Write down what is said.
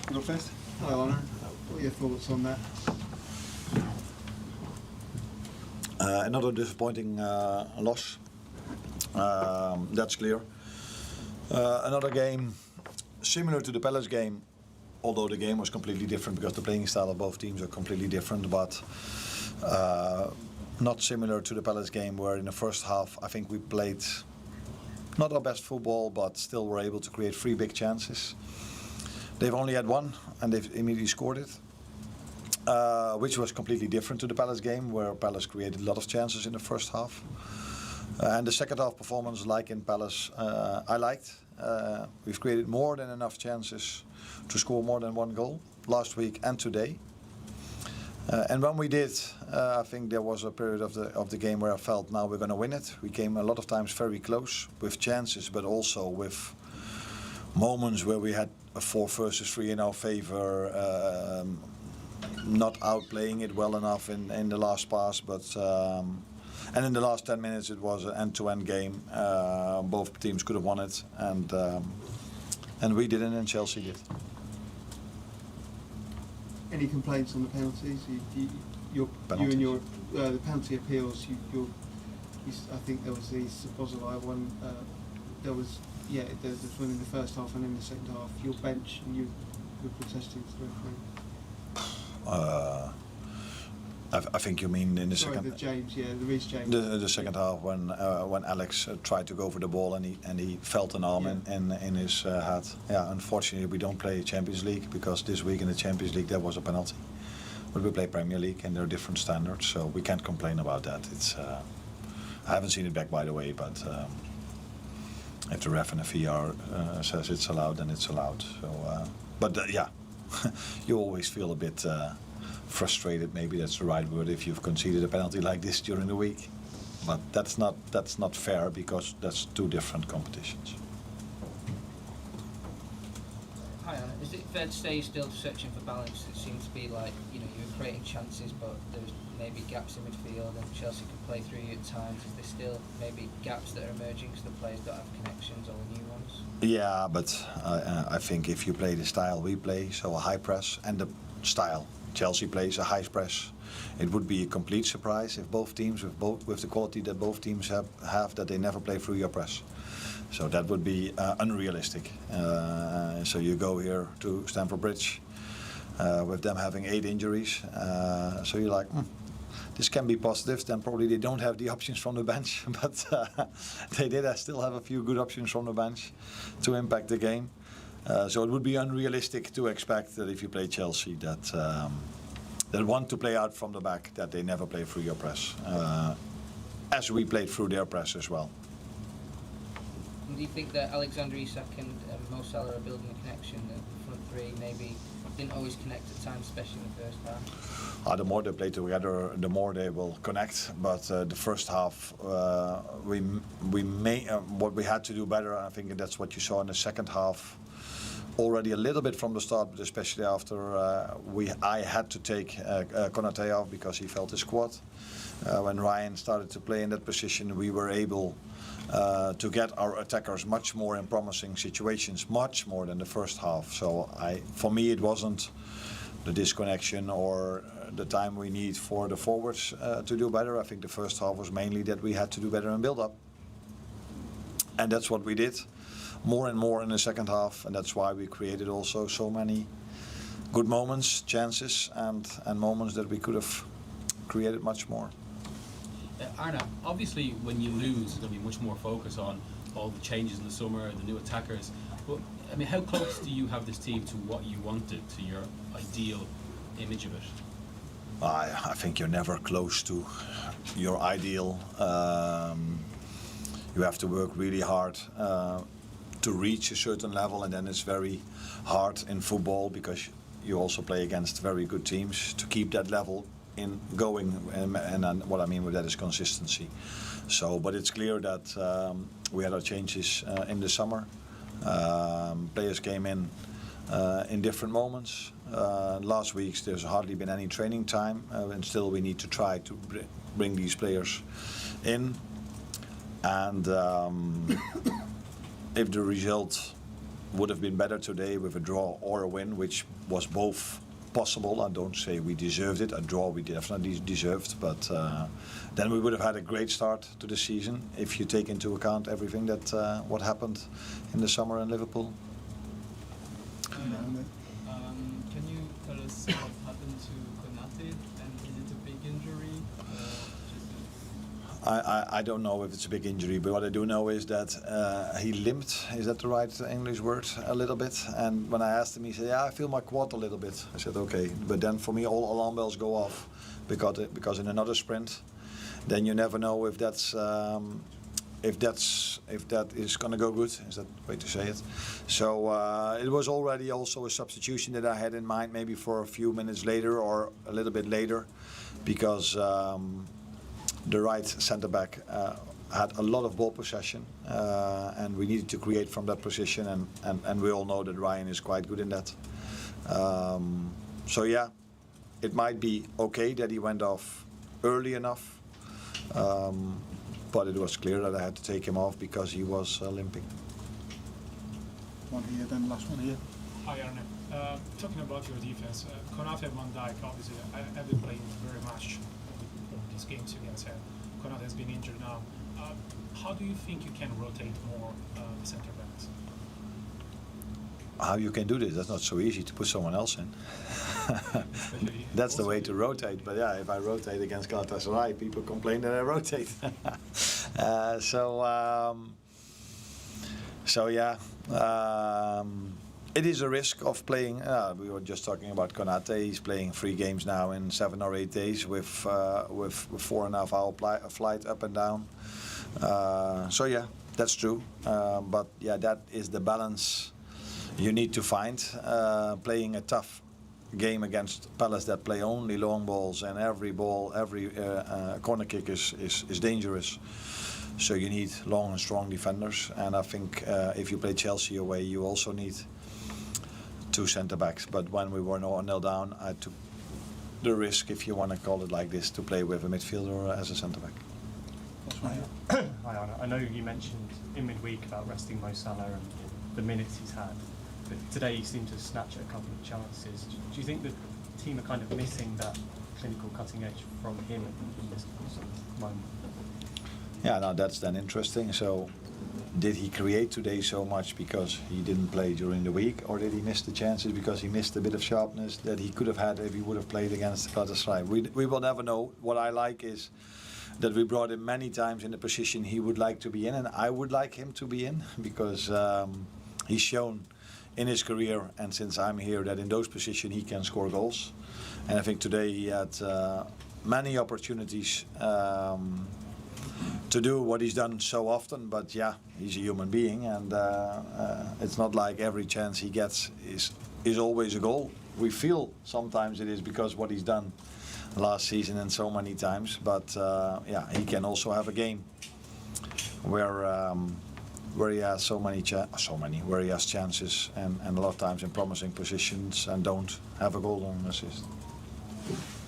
You go first. Hi Arne, what are your thoughts on that? Another disappointing loss. That's clear. Another game similar to the Palace game, although the game was completely different because the playing style of both teams are completely different, but not similar to the Palace game, where in the first half I think we played not our best football, but still were able to create 3 big chances. They've only had one and they've immediately scored it, which was completely different to the Palace game, where Palace created a lot of chances in the first half. And the second half performance, like in Palace, I liked. We've created more than enough chances to score more than 1 goal last week and today. And when we did, I think there was a period of the game where I felt now we're going to win it. We came a lot of times very close with chances, but also with moments where we had a 4 versus 3 in our favor, not outplaying it well enough in the last pass, but and in the last 10 minutes it was an end-to-end game. Both teams could have won it, and we didn't, and Chelsea did. Any complaints on the penalties? You and your the penalty appeals. I think there was the Szoboszlai one. There was one in the first half and in the second half. Your bench and you were protesting to the referee. I think you mean in the second. The Reece James. The second half when Alex tried to go for the ball and he felt an arm in his head. Yeah, unfortunately we don't play Champions League, because this week in the Champions League there was a penalty. But we play Premier League and there are different standards, so we can't complain about that. It's I haven't seen it back, by the way, but if the ref and the VR says it's allowed, then it's allowed. So, you always feel a bit frustrated, maybe that's the right word, if you've conceded a penalty like this during the week. But that's not fair, because that's 2 different competitions. Hi Anna, is it fair to say you're still searching for balance? It seems to be like, you were creating chances, but there's maybe gaps in midfield and Chelsea can play through you at times. Is there still maybe gaps that are emerging because the players don't have connections, or new ones? Yeah, but I think if you play the style we play, so a high press, and the style Chelsea plays, a high press, it would be a complete surprise if both teams, with the quality that both teams have, that they never play through your press. So that would be unrealistic. So you go here to Stamford Bridge with them having 8 injuries. So you're like, this can be positive. Then probably they don't have the options from the bench, but they did still have a few good options from the bench to impact the game. So it would be unrealistic to expect that if you play Chelsea that want to play out from the back, that they never play through your press, as we played through their press as well. And do you think that Alexander-Isak and Mo Salah are building a connection? The front 3 maybe didn't always connect at times, especially in the first half? The more they play together, the more they will connect. But the first half, what we had to do better, and I think that's what you saw in the second half. Already a little bit from the start, but especially after I had to take Konate off because he felt his quad. When Ryan started to play in that position, we were able to get our attackers much more in promising situations, much more than the first half. So for me, it wasn't the disconnection or the time we need for the forwards to do better. I think the first half was mainly that we had to do better in build-up. And that's what we did. More and more in the second half, and that's why we created also so many good moments, chances, and moments that we could have created much more. Arne, obviously when you lose, there's going to be much more focus on all the changes in the summer, the new attackers. But I mean, how close do you have this team to what you wanted, to your ideal image of it? I think you're never close to your ideal. You have to work really hard to reach a certain level, and then it's very hard in football because you also play against very good teams to keep that level in going, and what I mean with that is consistency. So, but it's clear that we had our changes in the summer. Players came in different moments. Last week there's hardly been any training time, and still we need to try to bring these players in. And if the result would have been better today with a draw or a win, which was both possible. I don't say we deserved it. A draw we definitely deserved, but then we would have had a great start to the season if you take into account everything that what happened in the summer in Liverpool. Can you tell us what happened to Konate, and is it a big injury? I don't know if it's a big injury, but what I do know is that he limped. Is that the right English word? A little bit. And when I asked him, he said, "Yeah, I feel my quad a little bit." I said, "Okay." But then for me, all alarm bells go off because in another sprint, then you never know if that is going to go good. Is that the way to say it? So it was already also a substitution that I had in mind, maybe for a few minutes later or a little bit later, because the right centre-back had a lot of ball possession, and we needed to create from that position, and we all know that Ryan is quite good in that. So yeah, it might be okay that he went off early enough, but it was clear that I had to take him off because he was limping. One here, then last one here. Hi Arne. Talking about your defense, Konate and Van Dijk obviously have been playing very much these games against him. Konate has been injured now. How do you think you can rotate more centre backs? How you can do this? That's not so easy to put someone else in. That's the way to rotate. But yeah, if I rotate against Galatasaray, people complain that I rotate. So yeah, it is a risk of playing. We were just talking about Konate. He's playing 3 games now in 7 or 8 days with 4.5 hour flight up and down. So yeah, that's true. But yeah, that is the balance you need to find. Playing a tough game against Palace that play only long balls, and every ball, every corner kick is dangerous. So you need long and strong defenders. And I think if you play Chelsea away, you also need 2 centre backs. But when we were 0 down, I took the risk, if you want to call it like this, to play with a midfielder as a centre back. Hi Arne, I know you mentioned in midweek about resting Mo Salah and the minutes he's had, but today he seemed to snatch at a couple of chances. Do you think the team are kind of missing that clinical cutting edge from him in this sort of moment? Yeah, now that's then interesting. So did he create today so much because he didn't play during the week, or did he miss the chances because he missed a bit of sharpness that he could have had if he would have played against Galatasaray? We will never know. What I like is that we brought him many times in the position he would like to be in, and I would like him to be in, because he's shown in his career and since I'm here that in those positions he can score goals. And I think today he had many opportunities to do what he's done so often, but yeah, he's a human being, and it's not like every chance he gets is always a goal. We feel sometimes it is because what he's done last season and so many times, but yeah, he can also have a game where he has where he has chances and a lot of times in promising positions and don't have a goal or an assist.